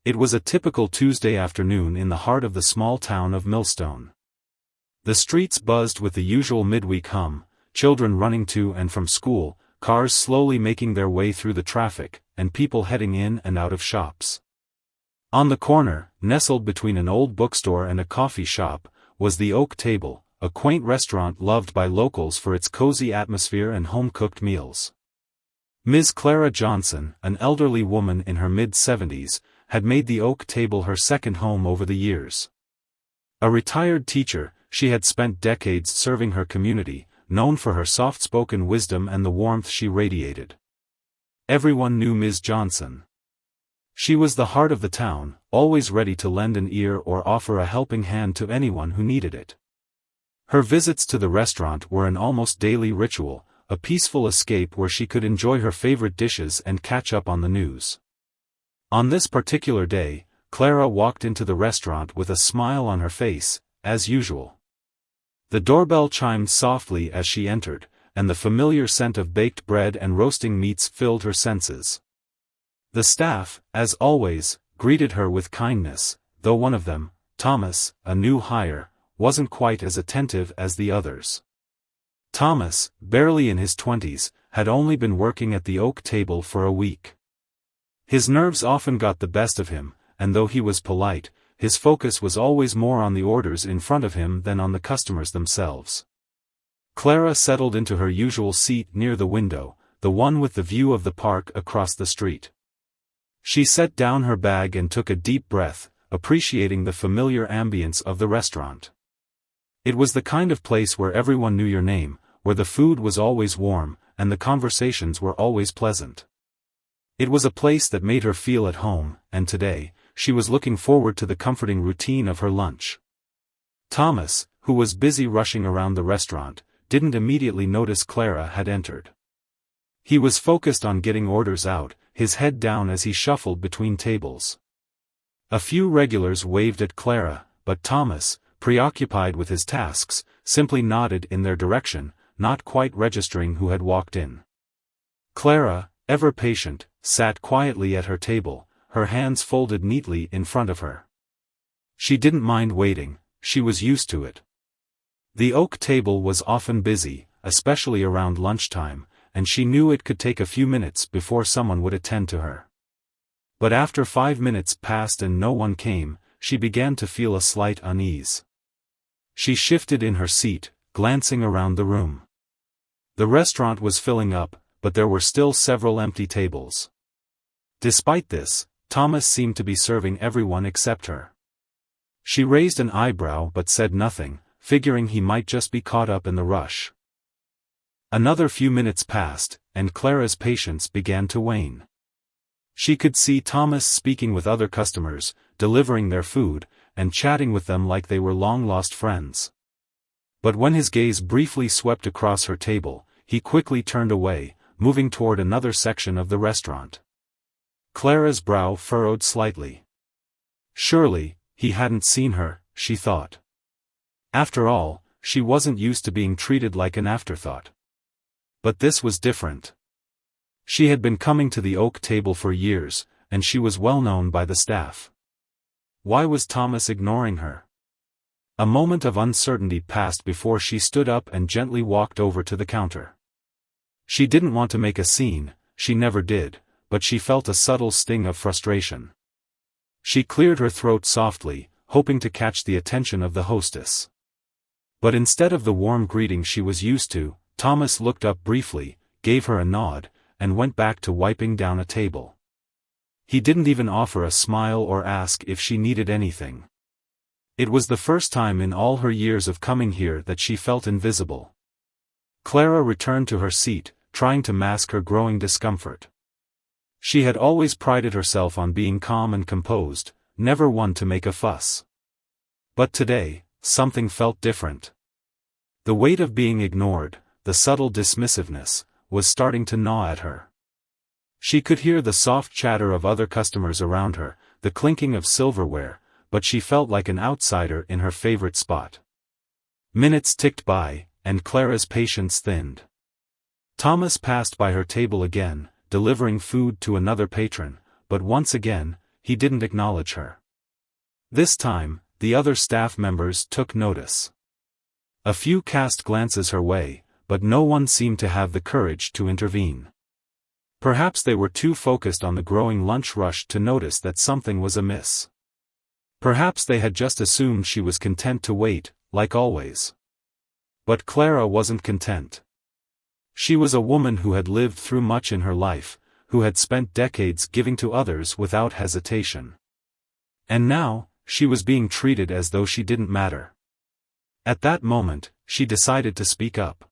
It was a typical Tuesday afternoon in the heart of the small town of Millstone. The streets buzzed with the usual midweek hum, children running to and from school, cars slowly making their way through the traffic, and people heading in and out of shops. On the corner, nestled between an old bookstore and a coffee shop, was the Oak Table, a quaint restaurant loved by locals for its cozy atmosphere and home-cooked meals. Ms. Clara Johnson, an elderly woman in her mid-70s, had made the Oak Table her second home over the years. A retired teacher, she had spent decades serving her community, known for her soft-spoken wisdom and the warmth she radiated. Everyone knew Ms. Johnson. She was the heart of the town, always ready to lend an ear or offer a helping hand to anyone who needed it. Her visits to the restaurant were an almost daily ritual, a peaceful escape where she could enjoy her favorite dishes and catch up on the news. On this particular day, Clara walked into the restaurant with a smile on her face, as usual. The doorbell chimed softly as she entered, and the familiar scent of baked bread and roasting meats filled her senses. The staff, as always, greeted her with kindness, though one of them, Thomas, a new hire, wasn't quite as attentive as the others. Thomas, barely in his 20s, had only been working at the Oak Table for a week. His nerves often got the best of him, and though he was polite, his focus was always more on the orders in front of him than on the customers themselves. Clara settled into her usual seat near the window, the one with the view of the park across the street. She set down her bag and took a deep breath, appreciating the familiar ambience of the restaurant. It was the kind of place where everyone knew your name, where the food was always warm, and the conversations were always pleasant. It was a place that made her feel at home, and today, she was looking forward to the comforting routine of her lunch. Thomas, who was busy rushing around the restaurant, didn't immediately notice Clara had entered. He was focused on getting orders out, his head down as he shuffled between tables. A few regulars waved at Clara, but Thomas, preoccupied with his tasks, simply nodded in their direction, not quite registering who had walked in. Clara, ever patient, sat quietly at her table, her hands folded neatly in front of her. She didn't mind waiting, she was used to it. The Oak Table was often busy, especially around lunchtime, and she knew it could take a few minutes before someone would attend to her. But after 5 minutes passed and no one came, she began to feel a slight unease. She shifted in her seat, glancing around the room. The restaurant was filling up, but there were still several empty tables. Despite this, Thomas seemed to be serving everyone except her. She raised an eyebrow but said nothing, figuring he might just be caught up in the rush. Another few minutes passed, and Clara's patience began to wane. She could see Thomas speaking with other customers, delivering their food, and chatting with them like they were long-lost friends. But when his gaze briefly swept across her table, he quickly turned away, moving toward another section of the restaurant. Clara's brow furrowed slightly. Surely, he hadn't seen her, she thought. After all, she wasn't used to being treated like an afterthought. But this was different. She had been coming to the Oak Table for years, and she was well known by the staff. Why was Thomas ignoring her? A moment of uncertainty passed before she stood up and gently walked over to the counter. She didn't want to make a scene, she never did, but she felt a subtle sting of frustration. She cleared her throat softly, hoping to catch the attention of the hostess. But instead of the warm greeting she was used to, Thomas looked up briefly, gave her a nod, and went back to wiping down a table. He didn't even offer a smile or ask if she needed anything. It was the first time in all her years of coming here that she felt invisible. Clara returned to her seat, trying to mask her growing discomfort. She had always prided herself on being calm and composed, never one to make a fuss. But today, something felt different. The weight of being ignored, the subtle dismissiveness, was starting to gnaw at her. She could hear the soft chatter of other customers around her, the clinking of silverware, but she felt like an outsider in her favorite spot. Minutes ticked by, and Clara's patience thinned. Thomas passed by her table again, delivering food to another patron, but once again, he didn't acknowledge her. This time, the other staff members took notice. A few cast glances her way, but no one seemed to have the courage to intervene. Perhaps they were too focused on the growing lunch rush to notice that something was amiss. Perhaps they had just assumed she was content to wait, like always. But Clara wasn't content. She was a woman who had lived through much in her life, who had spent decades giving to others without hesitation. And now, she was being treated as though she didn't matter. At that moment, she decided to speak up.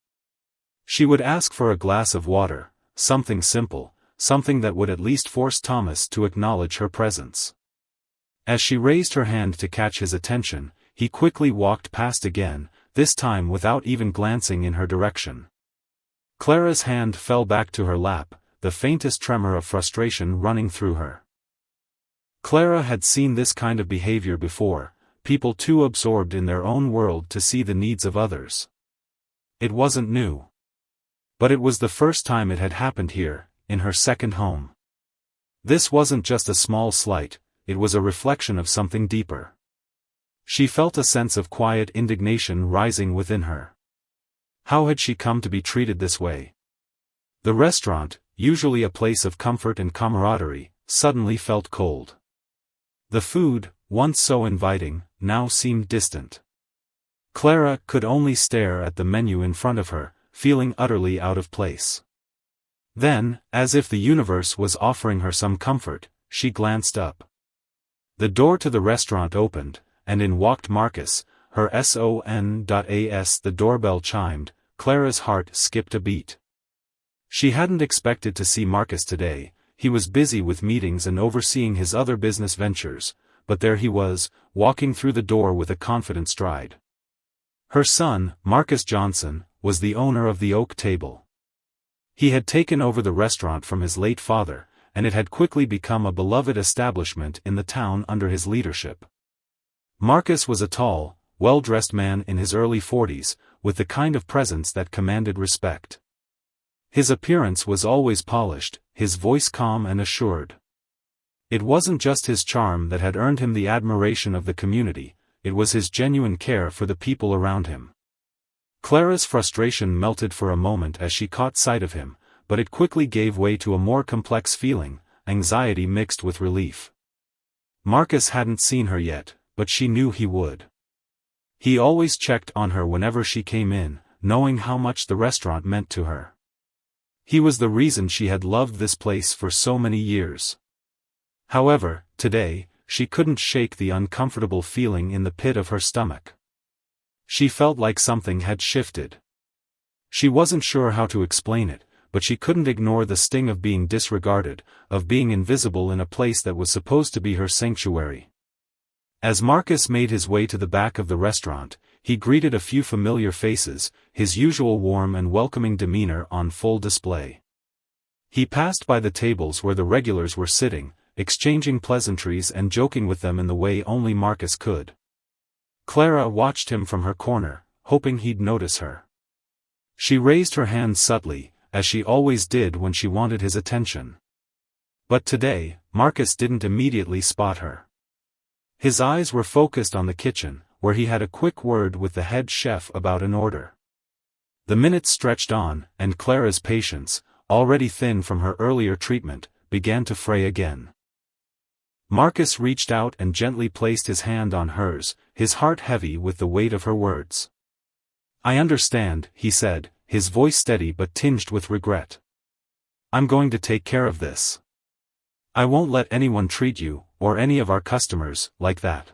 She would ask for a glass of water, something simple, something that would at least force Thomas to acknowledge her presence. As she raised her hand to catch his attention, he quickly walked past again, this time without even glancing in her direction. Clara's hand fell back to her lap, the faintest tremor of frustration running through her. Clara had seen this kind of behavior before, people too absorbed in their own world to see the needs of others. It wasn't new. But it was the first time it had happened here, in her second home. This wasn't just a small slight, it was a reflection of something deeper. She felt a sense of quiet indignation rising within her. How had she come to be treated this way? The restaurant, usually a place of comfort and camaraderie, suddenly felt cold. The food, once so inviting, now seemed distant. Clara could only stare at the menu in front of her, feeling utterly out of place. Then, as if the universe was offering her some comfort, she glanced up. The door to the restaurant opened, and in walked Marcus, her son.as. The doorbell chimed, Clara's heart skipped a beat. She hadn't expected to see Marcus today. He was busy with meetings and overseeing his other business ventures, but there he was, walking through the door with a confident stride. Her son, Marcus Johnson, was the owner of the Oak Table. He had taken over the restaurant from his late father, and it had quickly become a beloved establishment in the town under his leadership. Marcus was a tall, well-dressed man in his early 40s, with the kind of presence that commanded respect. His appearance was always polished, his voice calm and assured. It wasn't just his charm that had earned him the admiration of the community, it was his genuine care for the people around him. Clara's frustration melted for a moment as she caught sight of him, but it quickly gave way to a more complex feeling, anxiety mixed with relief. Marcus hadn't seen her yet, but she knew he would. He always checked on her whenever she came in, knowing how much the restaurant meant to her. He was the reason she had loved this place for so many years. However, today, she couldn't shake the uncomfortable feeling in the pit of her stomach. She felt like something had shifted. She wasn't sure how to explain it, but she couldn't ignore the sting of being disregarded, of being invisible in a place that was supposed to be her sanctuary. As Marcus made his way to the back of the restaurant, he greeted a few familiar faces, his usual warm and welcoming demeanor on full display. He passed by the tables where the regulars were sitting, exchanging pleasantries and joking with them in the way only Marcus could. Clara watched him from her corner, hoping he'd notice her. She raised her hand subtly, as she always did when she wanted his attention. But today, Marcus didn't immediately spot her. His eyes were focused on the kitchen, where he had a quick word with the head chef about an order. The minutes stretched on, and Clara's patience, already thin from her earlier treatment, began to fray again. Marcus reached out and gently placed his hand on hers, his heart heavy with the weight of her words. "I understand," he said, his voice steady but tinged with regret. "I'm going to take care of this. I won't let anyone treat you, or any of our customers, like that."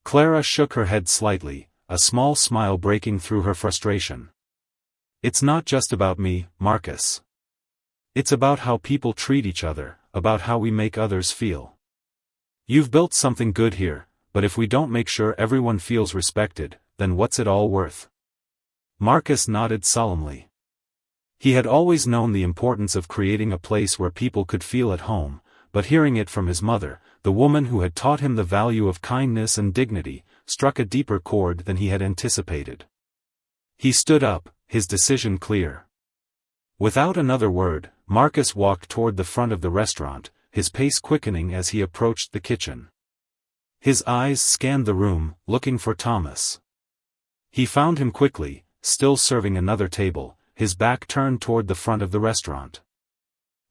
Clara shook her head slightly, a small smile breaking through her frustration. "It's not just about me, Marcus. It's about how people treat each other, about how we make others feel. You've built something good here, but if we don't make sure everyone feels respected, then what's it all worth?" Marcus nodded solemnly. He had always known the importance of creating a place where people could feel at home, but hearing it from his mother, the woman who had taught him the value of kindness and dignity, struck a deeper chord than he had anticipated. He stood up, his decision clear. Without another word, Marcus walked toward the front of the restaurant, his pace quickening as he approached the kitchen. His eyes scanned the room, looking for Thomas. He found him quickly, still serving another table, his back turned toward the front of the restaurant.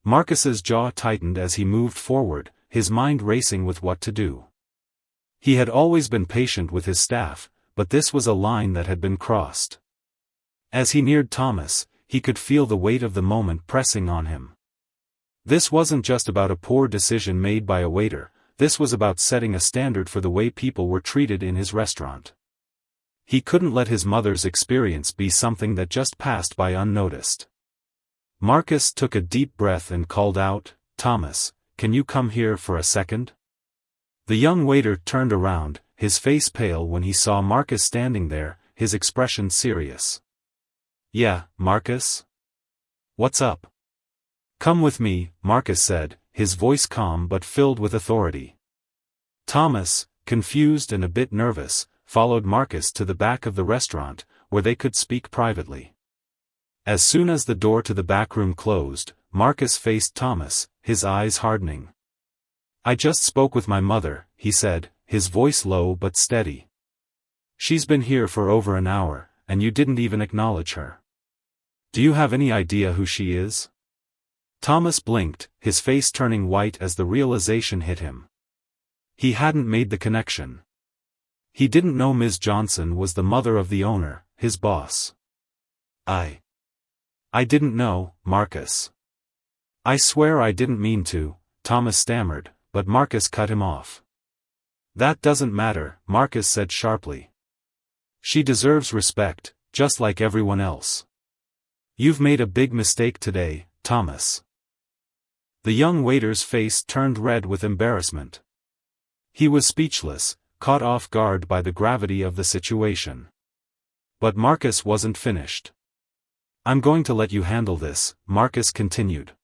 Marcus's jaw tightened as he moved forward, his mind racing with what to do. He had always been patient with his staff, but this was a line that had been crossed. As he neared Thomas, he could feel the weight of the moment pressing on him. This wasn't just about a poor decision made by a waiter, this was about setting a standard for the way people were treated in his restaurant. He couldn't let his mother's experience be something that just passed by unnoticed. Marcus took a deep breath and called out, "Thomas, can you come here for a second?" The young waiter turned around, his face pale when he saw Marcus standing there, his expression serious. "Yeah, Marcus? What's up?" "Come with me," Marcus said, his voice calm but filled with authority. Thomas, confused and a bit nervous, followed Marcus to the back of the restaurant, where they could speak privately. As soon as the door to the back room closed, Marcus faced Thomas, his eyes hardening. "I just spoke with my mother," he said, his voice low but steady. "She's been here for over an hour, and you didn't even acknowledge her. Do you have any idea who she is?" Thomas blinked, his face turning white as the realization hit him. He hadn't made the connection. He didn't know Ms. Johnson was the mother of the owner, his boss. I didn't know, Marcus. "I swear I didn't mean to," Thomas stammered, but Marcus cut him off. "That doesn't matter," Marcus said sharply. "She deserves respect, just like everyone else. You've made a big mistake today, Thomas." The young waiter's face turned red with embarrassment. He was speechless, caught off guard by the gravity of the situation. But Marcus wasn't finished. "I'm going to let you handle this," Marcus continued.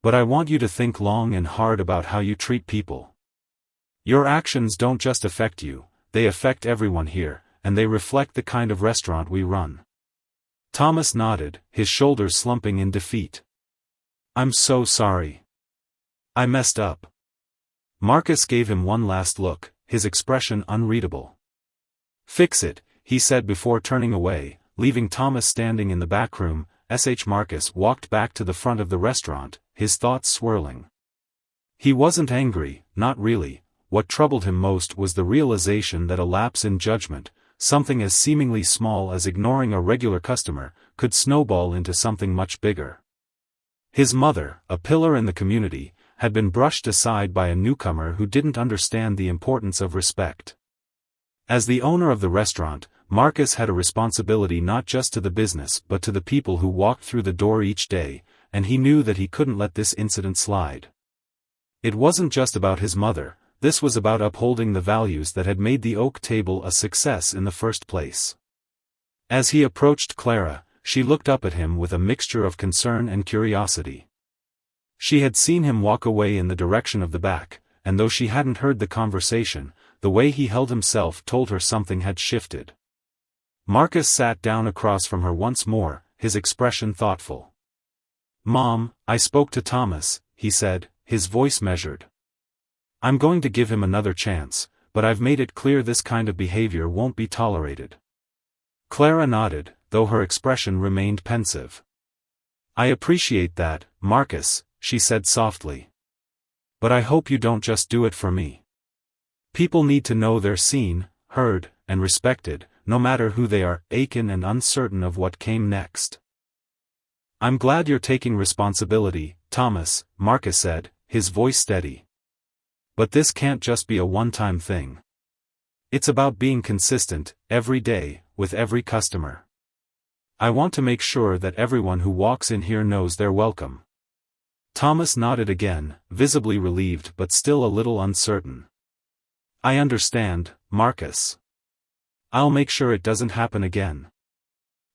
"But I want you to think long and hard about how you treat people. Your actions don't just affect you, they affect everyone here, and they reflect the kind of restaurant we run." Thomas nodded, his shoulders slumping in defeat. "I'm so sorry. I messed up." Marcus gave him one last look, his expression unreadable. "Fix it," he said before turning away, leaving Thomas standing in the back room. Marcus walked back to the front of the restaurant, his thoughts swirling. He wasn't angry, not really. What troubled him most was the realization that a lapse in judgment, something as seemingly small as ignoring a regular customer, could snowball into something much bigger. His mother, a pillar in the community, had been brushed aside by a newcomer who didn't understand the importance of respect. As the owner of the restaurant, Marcus had a responsibility not just to the business but to the people who walked through the door each day, and he knew that he couldn't let this incident slide. It wasn't just about his mother, this was about upholding the values that had made the Oak Table a success in the first place. As he approached Clara, she looked up at him with a mixture of concern and curiosity. She had seen him walk away in the direction of the back, and though she hadn't heard the conversation, the way he held himself told her something had shifted. Marcus sat down across from her once more, his expression thoughtful. "Mom, I spoke to Thomas," he said, his voice measured. "I'm going to give him another chance, but I've made it clear this kind of behavior won't be tolerated." Clara nodded, though her expression remained pensive. "I appreciate that, Marcus," she said softly. "But I hope you don't just do it for me. People need to know they're seen, heard, and respected, no matter who they are." Aching and uncertain of what came next. "I'm glad you're taking responsibility, Thomas," Marcus said, his voice steady. "But this can't just be a one-time thing. It's about being consistent, every day, with every customer. I want to make sure that everyone who walks in here knows they're welcome." Thomas nodded again, visibly relieved but still a little uncertain. "I understand, Marcus. I'll make sure it doesn't happen again."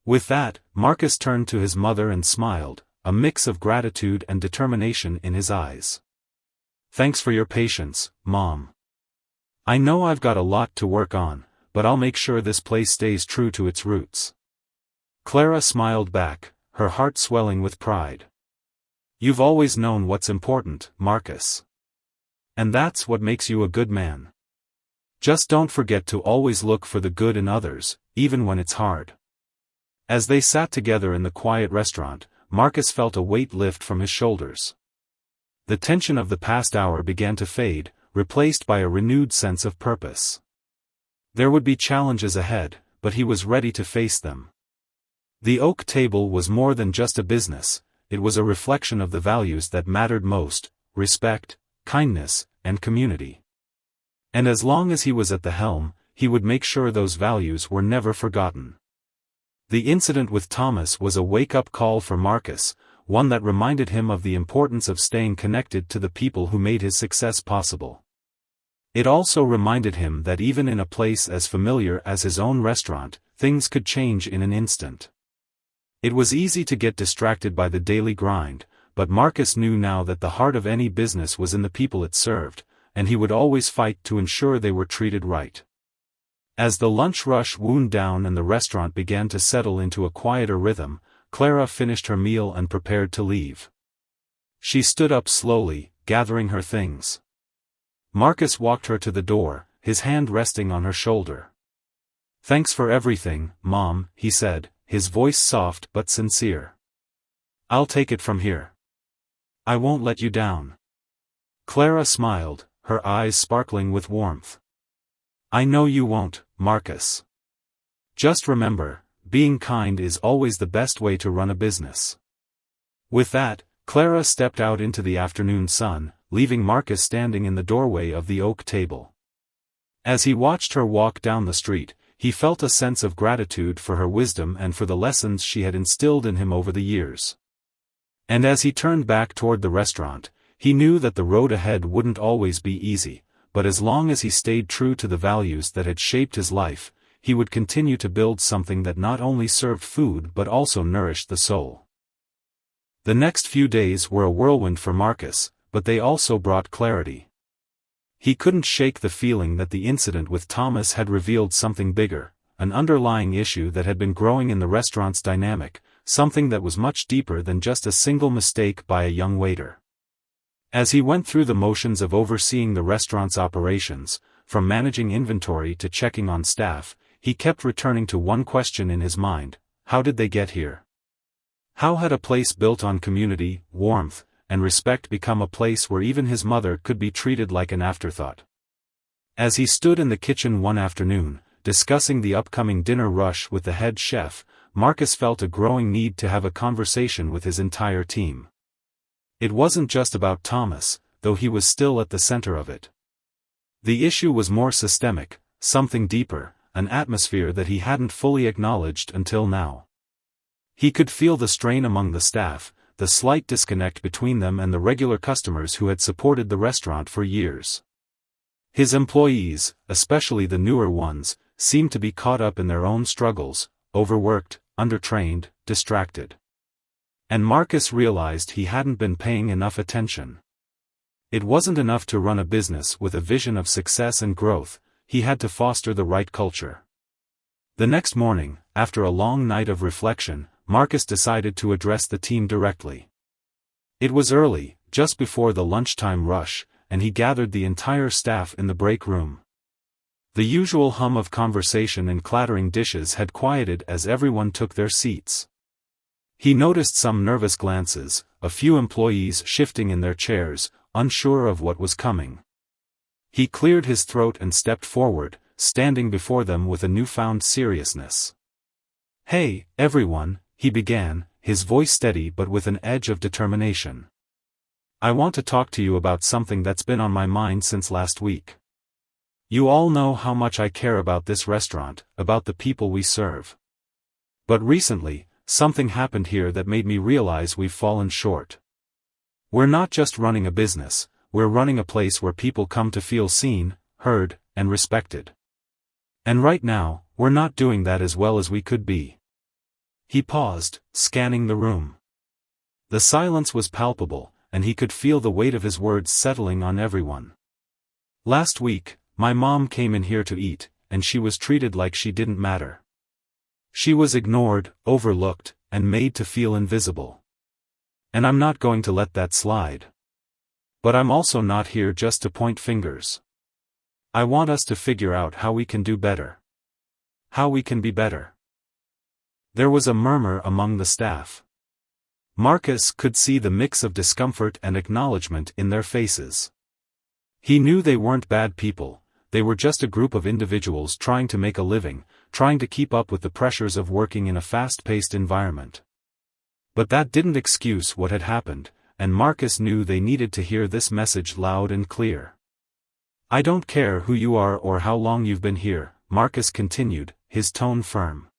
With that, Marcus turned to his mother and smiled, a mix of gratitude and determination in his eyes. "Thanks for your patience, Mom. I know I've got a lot to work on, but I'll make sure this place stays true to its roots." Clara smiled back, her heart swelling with pride. You've always known what's important, Marcus. And that's what makes you a good man. Just don't forget to always look for the good in others, even when it's hard. As they sat together in the quiet restaurant, Marcus felt a weight lift from his shoulders. The tension of the past hour began to fade, replaced by a renewed sense of purpose. There would be challenges ahead, but he was ready to face them. The oak table was more than just a business, it was a reflection of the values that mattered most: respect, kindness, and community. And as long as he was at the helm, he would make sure those values were never forgotten. The incident with Thomas was a wake-up call for Marcus, one that reminded him of the importance of staying connected to the people who made his success possible. It also reminded him that even in a place as familiar as his own restaurant, things could change in an instant. It was easy to get distracted by the daily grind, but Marcus knew now that the heart of any business was in the people it served, and he would always fight to ensure they were treated right. As the lunch rush wound down and the restaurant began to settle into a quieter rhythm, Clara finished her meal and prepared to leave. She stood up slowly, gathering her things. Marcus walked her to the door, his hand resting on her shoulder. "Thanks for everything, Mom," he said, his voice soft but sincere. "I'll take it from here. I won't let you down." Clara smiled, her eyes sparkling with warmth. "I know you won't, Marcus. Just remember, being kind is always the best way to run a business." With that, Clara stepped out into the afternoon sun, leaving Marcus standing in the doorway of the oak table. As he watched her walk down the street, he felt a sense of gratitude for her wisdom and for the lessons she had instilled in him over the years. And as he turned back toward the restaurant, he knew that the road ahead wouldn't always be easy, but as long as he stayed true to the values that had shaped his life, he would continue to build something that not only served food but also nourished the soul. The next few days were a whirlwind for Marcus, but they also brought clarity. He couldn't shake the feeling that the incident with Thomas had revealed something bigger, an underlying issue that had been growing in the restaurant's dynamic, something that was much deeper than just a single mistake by a young waiter. As he went through the motions of overseeing the restaurant's operations, from managing inventory to checking on staff, he kept returning to one question in his mind: how did they get here? How had a place built on community, warmth, and respect become a place where even his mother could be treated like an afterthought? As he stood in the kitchen one afternoon, discussing the upcoming dinner rush with the head chef, Marcus felt a growing need to have a conversation with his entire team. It wasn't just about Thomas, though he was still at the center of it. The issue was more systemic, something deeper, an atmosphere that he hadn't fully acknowledged until now. He could feel the strain among the staff, the slight disconnect between them and the regular customers who had supported the restaurant for years. His employees, especially the newer ones, seemed to be caught up in their own struggles, overworked, undertrained, distracted. And Marcus realized he hadn't been paying enough attention. It wasn't enough to run a business with a vision of success and growth, he had to foster the right culture. The next morning, after a long night of reflection, Marcus decided to address the team directly. It was early, just before the lunchtime rush, and he gathered the entire staff in the break room. The usual hum of conversation and clattering dishes had quieted as everyone took their seats. He noticed some nervous glances, a few employees shifting in their chairs, unsure of what was coming. He cleared his throat and stepped forward, standing before them with a newfound seriousness. "Hey, everyone," he began, his voice steady but with an edge of determination. "I want to talk to you about something that's been on my mind since last week. You all know how much I care about this restaurant, about the people we serve. But recently, something happened here that made me realize we've fallen short. We're not just running a business, we're running a place where people come to feel seen, heard, and respected. And right now, we're not doing that as well as we could be." He paused, scanning the room. The silence was palpable, and he could feel the weight of his words settling on everyone. "Last week, my mom came in here to eat, and she was treated like she didn't matter. She was ignored, overlooked, and made to feel invisible. And I'm not going to let that slide. But I'm also not here just to point fingers. I want us to figure out how we can do better. How we can be better. There was a murmur among the staff. Marcus could see the mix of discomfort and acknowledgement in their faces. He knew they weren't bad people, they were just a group of individuals trying to make a living, trying to keep up with the pressures of working in a fast-paced environment. But that didn't excuse what had happened, and Marcus knew they needed to hear this message loud and clear. I don't care who you are or how long you've been here, Marcus continued, his tone firm.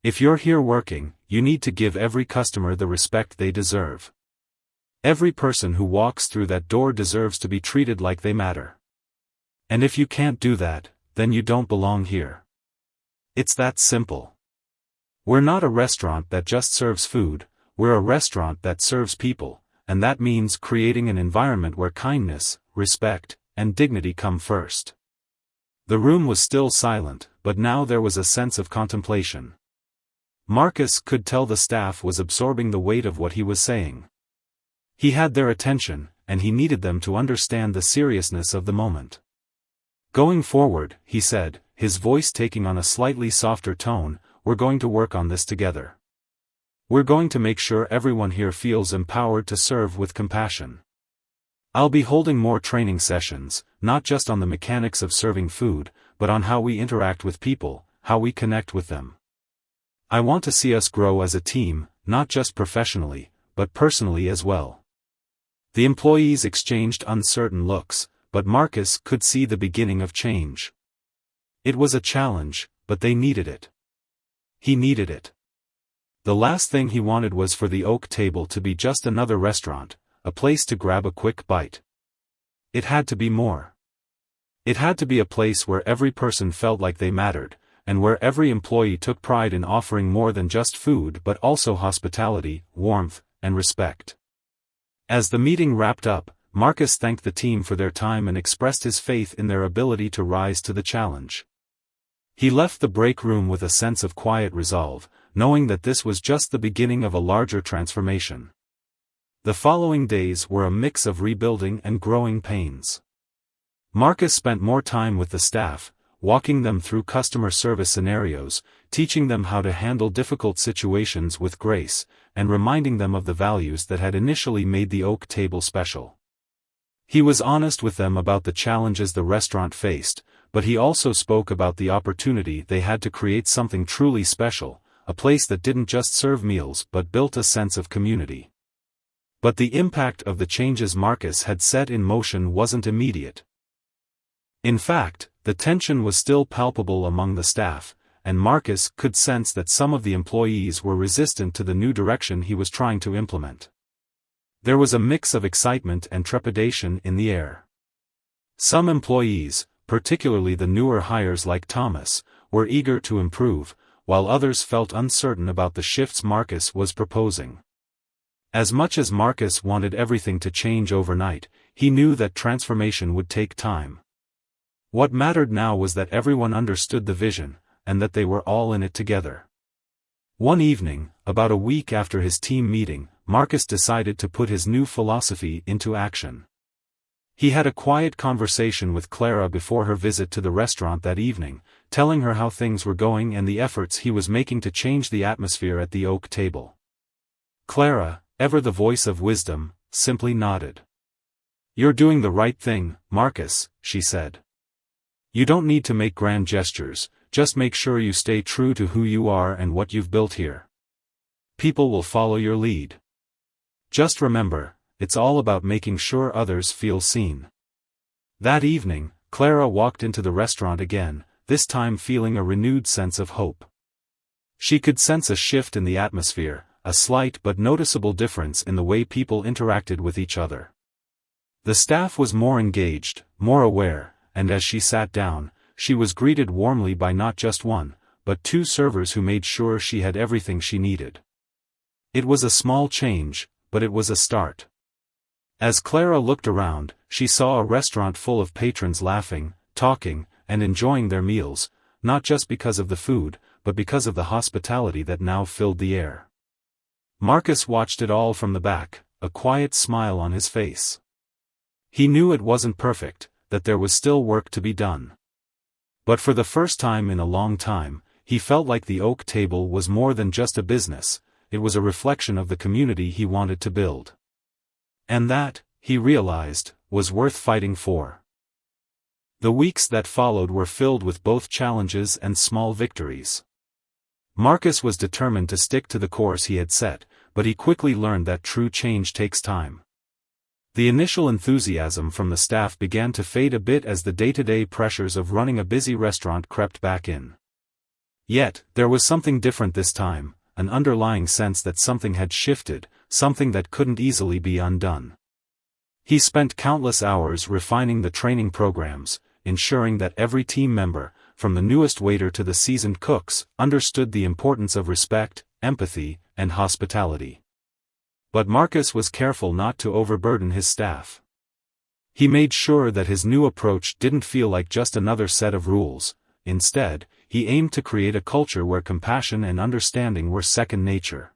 If you're here working, you need to give every customer the respect they deserve. Every person who walks through that door deserves to be treated like they matter. And if you can't do that, then you don't belong here. It's that simple. We're not a restaurant that just serves food, we're a restaurant that serves people, and that means creating an environment where kindness, respect, and dignity come first. The room was still silent, but now there was a sense of contemplation. Marcus could tell the staff was absorbing the weight of what he was saying. He had their attention, and he needed them to understand the seriousness of the moment. Going forward, he said, his voice taking on a slightly softer tone, we're going to work on this together. We're going to make sure everyone here feels empowered to serve with compassion. I'll be holding more training sessions, not just on the mechanics of serving food, but on how we interact with people, how we connect with them. I want to see us grow as a team, not just professionally, but personally as well. The employees exchanged uncertain looks, but Marcus could see the beginning of change. It was a challenge, but they needed it. He needed it. The last thing he wanted was for the Oak Table to be just another restaurant, a place to grab a quick bite. It had to be more. It had to be a place where every person felt like they mattered, and where every employee took pride in offering more than just food but also hospitality, warmth, and respect. As the meeting wrapped up, Marcus thanked the team for their time and expressed his faith in their ability to rise to the challenge. He left the break room with a sense of quiet resolve, knowing that this was just the beginning of a larger transformation. The following days were a mix of rebuilding and growing pains. Marcus spent more time with the staff, walking them through customer service scenarios, teaching them how to handle difficult situations with grace, and reminding them of the values that had initially made the Oak Table special. He was honest with them about the challenges the restaurant faced, but he also spoke about the opportunity they had to create something truly special, a place that didn't just serve meals but built a sense of community. But the impact of the changes Marcus had set in motion wasn't immediate. In fact, the tension was still palpable among the staff, and Marcus could sense that some of the employees were resistant to the new direction he was trying to implement. There was a mix of excitement and trepidation in the air. Some employees, particularly the newer hires like Thomas, were eager to improve, while others felt uncertain about the shifts Marcus was proposing. As much as Marcus wanted everything to change overnight, he knew that transformation would take time. What mattered now was that everyone understood the vision, and that they were all in it together. One evening, about a week after his team meeting, Marcus decided to put his new philosophy into action. He had a quiet conversation with Clara before her visit to the restaurant that evening, telling her how things were going and the efforts he was making to change the atmosphere at the Oak Table. Clara, ever the voice of wisdom, simply nodded. "You're doing the right thing, Marcus," she said. "You don't need to make grand gestures, just make sure you stay true to who you are and what you've built here. People will follow your lead. Just remember, it's all about making sure others feel seen." That evening, Clara walked into the restaurant again, this time feeling a renewed sense of hope. She could sense a shift in the atmosphere, a slight but noticeable difference in the way people interacted with each other. The staff was more engaged, more aware, and as she sat down, she was greeted warmly by not just one, but two servers who made sure she had everything she needed. It was a small change, but it was a start. As Clara looked around, she saw a restaurant full of patrons laughing, talking, and enjoying their meals, not just because of the food, but because of the hospitality that now filled the air. Marcus watched it all from the back, a quiet smile on his face. He knew it wasn't perfect, that there was still work to be done. But for the first time in a long time, he felt like the Oak Table was more than just a business, it was a reflection of the community he wanted to build. And that, he realized, was worth fighting for. The weeks that followed were filled with both challenges and small victories. Marcus was determined to stick to the course he had set, but he quickly learned that true change takes time. The initial enthusiasm from the staff began to fade a bit as the day-to-day pressures of running a busy restaurant crept back in. Yet, there was something different this time, an underlying sense that something had shifted, something that couldn't easily be undone. He spent countless hours refining the training programs, ensuring that every team member, from the newest waiter to the seasoned cooks, understood the importance of respect, empathy, and hospitality. But Marcus was careful not to overburden his staff. He made sure that his new approach didn't feel like just another set of rules. Instead, he aimed to create a culture where compassion and understanding were second nature.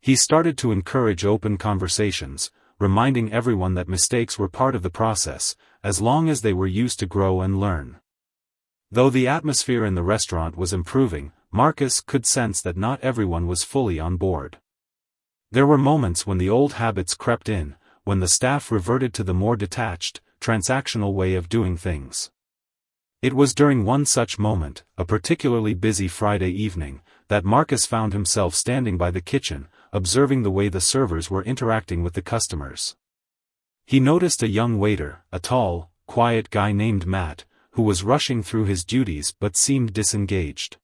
He started to encourage open conversations, reminding everyone that mistakes were part of the process, as long as they were used to grow and learn. Though the atmosphere in the restaurant was improving, Marcus could sense that not everyone was fully on board. There were moments when the old habits crept in, when the staff reverted to the more detached, transactional way of doing things. It was during one such moment, a particularly busy Friday evening, that Marcus found himself standing by the kitchen, observing the way the servers were interacting with the customers. He noticed a young waiter, a tall, quiet guy named Matt, who was rushing through his duties but seemed disengaged.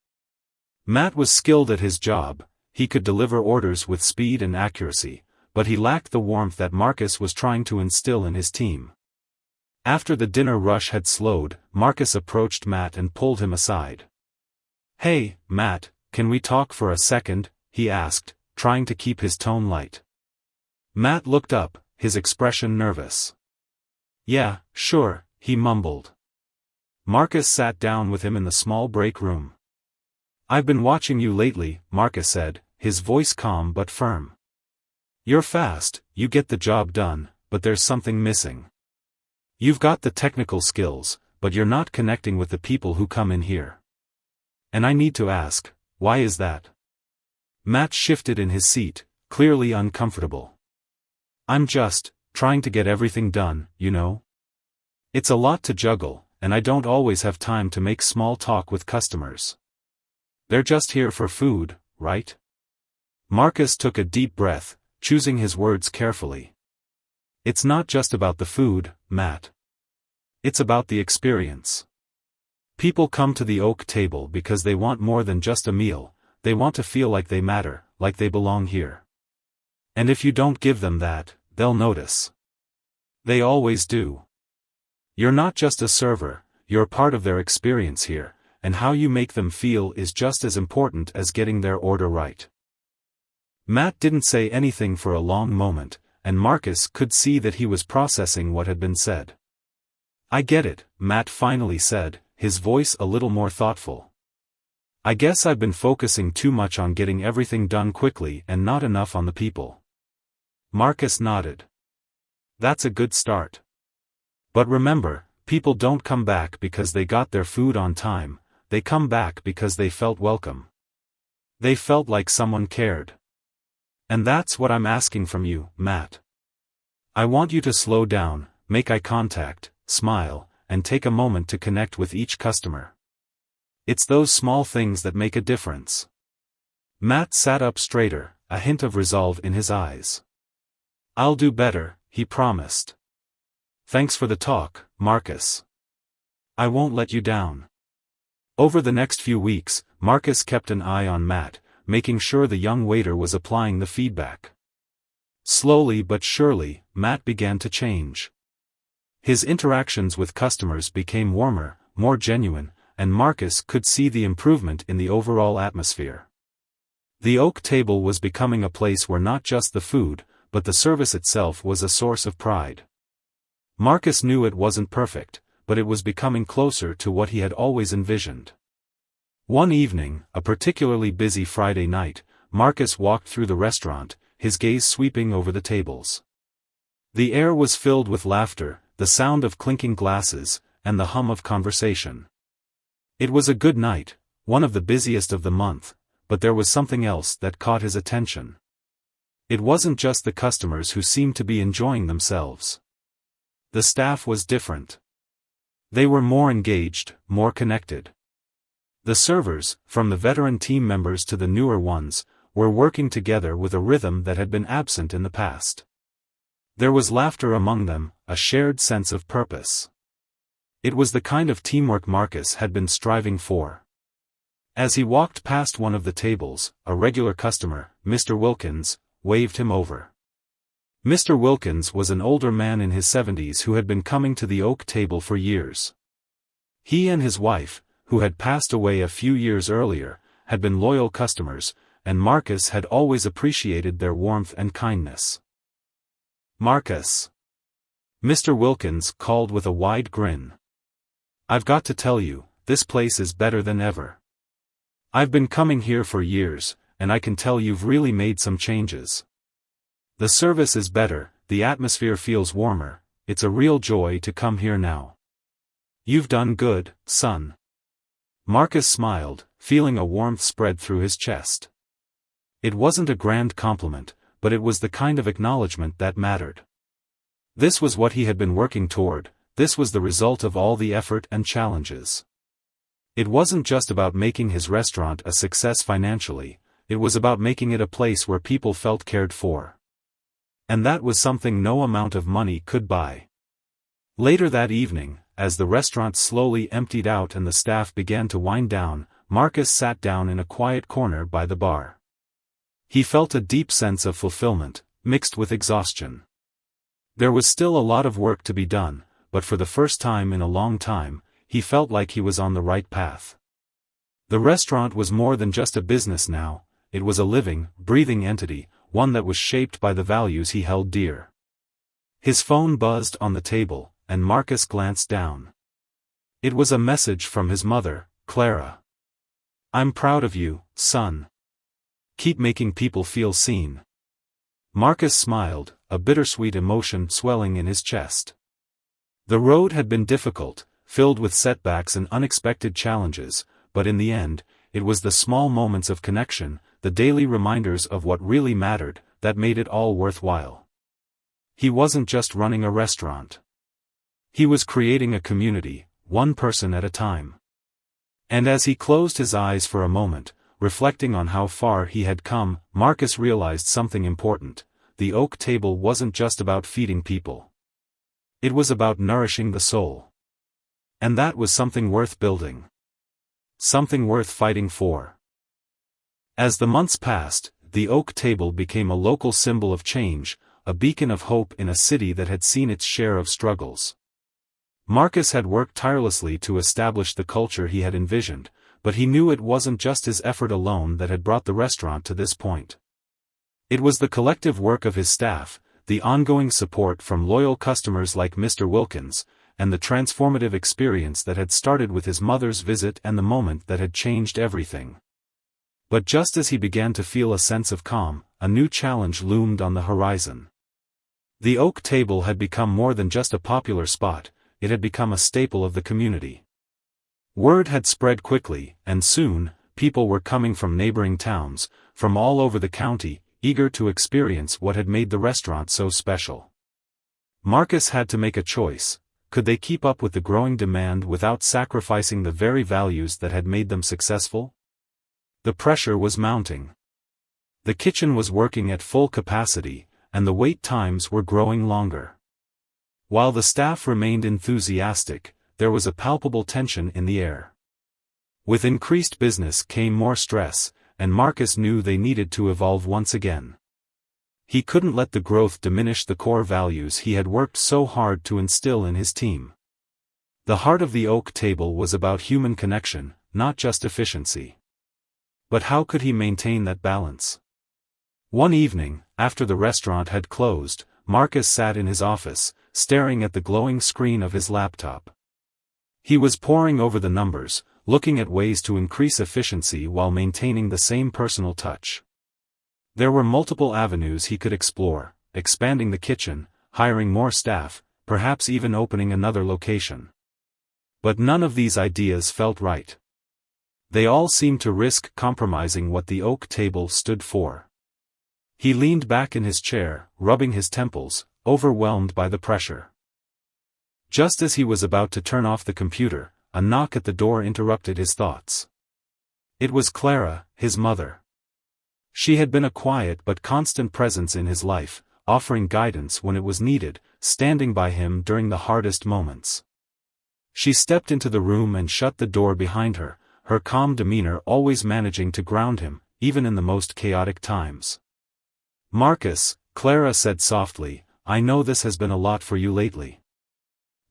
Matt was skilled at his job, he could deliver orders with speed and accuracy, but he lacked the warmth that Marcus was trying to instill in his team. After the dinner rush had slowed, Marcus approached Matt and pulled him aside. "Hey, Matt, can we talk for a second?" he asked, trying to keep his tone light. Matt looked up, his expression nervous. "Yeah, sure," he mumbled. Marcus sat down with him in the small break room. "I've been watching you lately," Marcus said, his voice calm but firm. "You're fast, you get the job done, but there's something missing. You've got the technical skills, but you're not connecting with the people who come in here. And I need to ask, why is that?" Matt shifted in his seat, clearly uncomfortable. "I'm just trying to get everything done, you know? It's a lot to juggle, and I don't always have time to make small talk with customers. They're just here for food, right?" Marcus took a deep breath, choosing his words carefully. "It's not just about the food, Matt. It's about the experience. People come to the Oak Table because they want more than just a meal, they want to feel like they matter, like they belong here. And if you don't give them that, they'll notice. They always do. You're not just a server, you're part of their experience here, and how you make them feel is just as important as getting their order right." Matt didn't say anything for a long moment, and Marcus could see that he was processing what had been said. "I get it," Matt finally said, his voice a little more thoughtful. "I guess I've been focusing too much on getting everything done quickly and not enough on the people." Marcus nodded. "That's a good start. But remember, people don't come back because they got their food on time, they come back because they felt welcome. They felt like someone cared. And that's what I'm asking from you, Matt. I want you to slow down, make eye contact, smile, and take a moment to connect with each customer. It's those small things that make a difference." Matt sat up straighter, a hint of resolve in his eyes. "I'll do better," he promised. "Thanks for the talk, Marcus. I won't let you down." Over the next few weeks, Marcus kept an eye on Matt, making sure the young waiter was applying the feedback. Slowly but surely, Matt began to change. His interactions with customers became warmer, more genuine, and Marcus could see the improvement in the overall atmosphere. The Oak Table was becoming a place where not just the food, but the service itself was a source of pride. Marcus knew it wasn't perfect, but it was becoming closer to what he had always envisioned. One evening, a particularly busy Friday night, Marcus walked through the restaurant, his gaze sweeping over the tables. The air was filled with laughter, the sound of clinking glasses, and the hum of conversation. It was a good night, one of the busiest of the month, but there was something else that caught his attention. It wasn't just the customers who seemed to be enjoying themselves. The staff was different. They were more engaged, more connected. The servers, from the veteran team members to the newer ones, were working together with a rhythm that had been absent in the past. There was laughter among them, a shared sense of purpose. It was the kind of teamwork Marcus had been striving for. As he walked past one of the tables, a regular customer, Mr. Wilkins, waved him over. Mr. Wilkins was an older man in his 70s who had been coming to the oak table for years. He and his wife, who had passed away a few years earlier, had been loyal customers, and Marcus had always appreciated their warmth and kindness. "Marcus," Mr. Wilkins called with a wide grin. "I've got to tell you, this place is better than ever. I've been coming here for years, and I can tell you've really made some changes. The service is better, the atmosphere feels warmer, it's a real joy to come here now. You've done good, son." Marcus smiled, feeling a warmth spread through his chest. It wasn't a grand compliment, but it was the kind of acknowledgement that mattered. This was what he had been working toward, this was the result of all the effort and challenges. It wasn't just about making his restaurant a success financially, it was about making it a place where people felt cared for. And that was something no amount of money could buy. Later that evening, as the restaurant slowly emptied out and the staff began to wind down, Marcus sat down in a quiet corner by the bar. He felt a deep sense of fulfillment, mixed with exhaustion. There was still a lot of work to be done, but for the first time in a long time, he felt like he was on the right path. The restaurant was more than just a business now, it was a living, breathing entity, one that was shaped by the values he held dear. His phone buzzed on the table, and Marcus glanced down. It was a message from his mother, Clara. "I'm proud of you, son. Keep making people feel seen." Marcus smiled, a bittersweet emotion swelling in his chest. The road had been difficult, filled with setbacks and unexpected challenges, but in the end, it was the small moments of connection, the daily reminders of what really mattered, that made it all worthwhile. He wasn't just running a restaurant. He was creating a community, one person at a time. And as he closed his eyes for a moment, reflecting on how far he had come, Marcus realized something important. The oak table wasn't just about feeding people. It was about nourishing the soul. And that was something worth building. Something worth fighting for. As the months passed, the oak table became a local symbol of change, a beacon of hope in a city that had seen its share of struggles. Marcus had worked tirelessly to establish the culture he had envisioned, but he knew it wasn't just his effort alone that had brought the restaurant to this point. It was the collective work of his staff, the ongoing support from loyal customers like Mr. Wilkins, and the transformative experience that had started with his mother's visit and the moment that had changed everything. But just as he began to feel a sense of calm, a new challenge loomed on the horizon. The oak table had become more than just a popular spot, it had become a staple of the community. Word had spread quickly, and soon, people were coming from neighboring towns, from all over the county, eager to experience what had made the restaurant so special. Marcus had to make a choice. Could they keep up with the growing demand without sacrificing the very values that had made them successful? The pressure was mounting. The kitchen was working at full capacity, and the wait times were growing longer. While the staff remained enthusiastic, there was a palpable tension in the air. With increased business came more stress, and Marcus knew they needed to evolve once again. He couldn't let the growth diminish the core values he had worked so hard to instill in his team. The heart of the oak table was about human connection, not just efficiency. But how could he maintain that balance? One evening, after the restaurant had closed, Marcus sat in his office, staring at the glowing screen of his laptop. He was poring over the numbers, looking at ways to increase efficiency while maintaining the same personal touch. There were multiple avenues he could explore: expanding the kitchen, hiring more staff, perhaps even opening another location. But none of these ideas felt right. They all seemed to risk compromising what the oak table stood for. He leaned back in his chair, rubbing his temples, overwhelmed by the pressure. Just as he was about to turn off the computer, a knock at the door interrupted his thoughts. It was Clara, his mother. She had been a quiet but constant presence in his life, offering guidance when it was needed, standing by him during the hardest moments. She stepped into the room and shut the door behind her, her calm demeanor always managing to ground him, even in the most chaotic times. "Marcus," Clara said softly, "I know this has been a lot for you lately.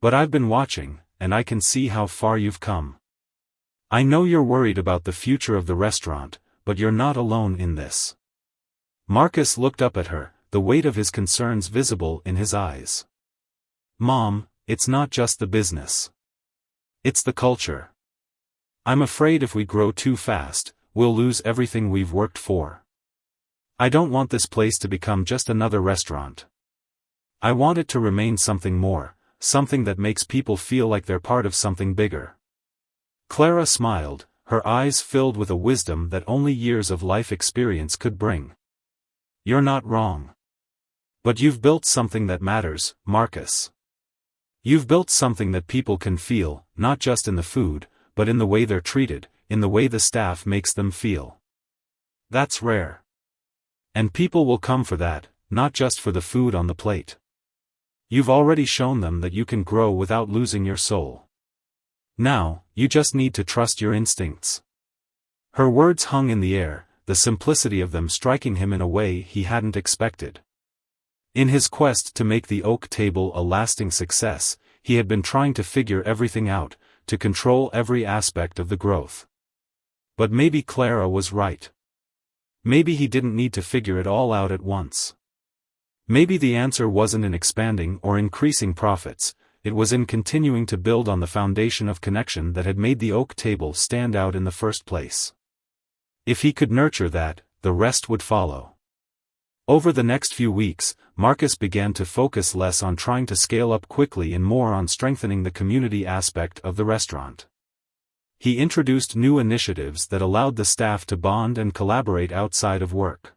But I've been watching, and I can see how far you've come. I know you're worried about the future of the restaurant, but you're not alone in this." Marcus looked up at her, the weight of his concerns visible in his eyes. "Mom, it's not just the business. It's the culture. I'm afraid if we grow too fast, we'll lose everything we've worked for. I don't want this place to become just another restaurant. I want it to remain something more, something that makes people feel like they're part of something bigger." Clara smiled, her eyes filled with a wisdom that only years of life experience could bring. "You're not wrong. But you've built something that matters, Marcus. You've built something that people can feel, not just in the food, but in the way they're treated, in the way the staff makes them feel. That's rare. And people will come for that, not just for the food on the plate. You've already shown them that you can grow without losing your soul. Now, you just need to trust your instincts." Her words hung in the air, the simplicity of them striking him in a way he hadn't expected. In his quest to make the oak table a lasting success, he had been trying to figure everything out, to control every aspect of the growth. But maybe Clara was right. Maybe he didn't need to figure it all out at once. Maybe the answer wasn't in expanding or increasing profits, it was in continuing to build on the foundation of connection that had made the oak table stand out in the first place. If he could nurture that, the rest would follow. Over the next few weeks, Marcus began to focus less on trying to scale up quickly and more on strengthening the community aspect of the restaurant. He introduced new initiatives that allowed the staff to bond and collaborate outside of work.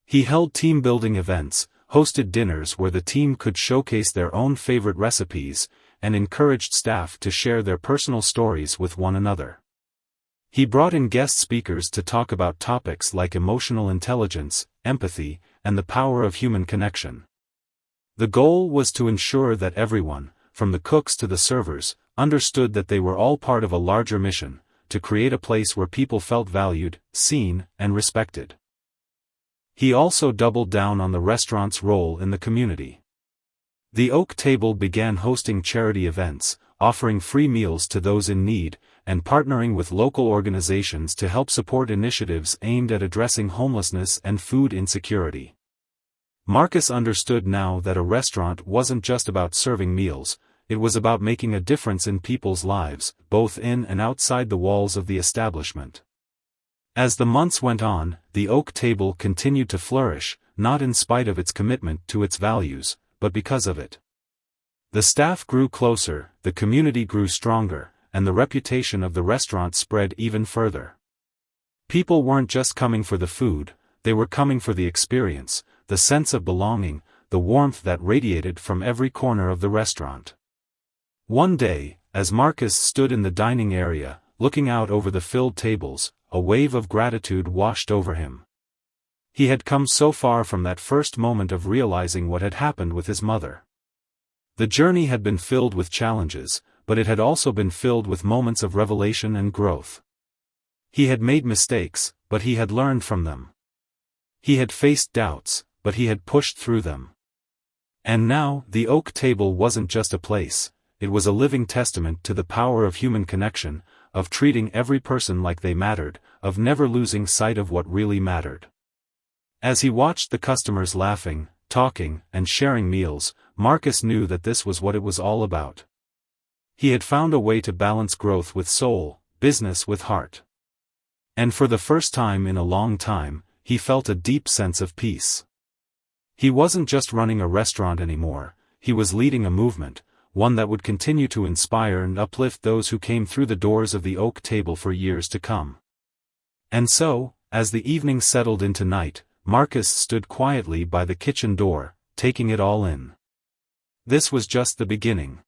He held team-building events, hosted dinners where the team could showcase their own favorite recipes, and encouraged staff to share their personal stories with one another. He brought in guest speakers to talk about topics like emotional intelligence, empathy, and the power of human connection. The goal was to ensure that everyone, from the cooks to the servers, understood that they were all part of a larger mission, to create a place where people felt valued, seen, and respected. He also doubled down on the restaurant's role in the community. The Oak Table began hosting charity events, offering free meals to those in need, and partnering with local organizations to help support initiatives aimed at addressing homelessness and food insecurity. Marcus understood now that a restaurant wasn't just about serving meals, it was about making a difference in people's lives, both in and outside the walls of the establishment. As the months went on, the Oak Table continued to flourish, not in spite of its commitment to its values, but because of it. The staff grew closer, the community grew stronger, and the reputation of the restaurant spread even further. People weren't just coming for the food, they were coming for the experience, the sense of belonging, the warmth that radiated from every corner of the restaurant. One day, as Marcus stood in the dining area, looking out over the filled tables, a wave of gratitude washed over him. He had come so far from that first moment of realizing what had happened with his mother. The journey had been filled with challenges, but it had also been filled with moments of revelation and growth. He had made mistakes, but he had learned from them. He had faced doubts, but he had pushed through them. And now, the Oak Table wasn't just a place, it was a living testament to the power of human connection, of treating every person like they mattered, of never losing sight of what really mattered. As he watched the customers laughing, talking, and sharing meals, Marcus knew that this was what it was all about. He had found a way to balance growth with soul, business with heart. And for the first time in a long time, he felt a deep sense of peace. He wasn't just running a restaurant anymore, he was leading a movement, one that would continue to inspire and uplift those who came through the doors of the oak table for years to come. And so, as the evening settled into night, Marcus stood quietly by the kitchen door, taking it all in. This was just the beginning.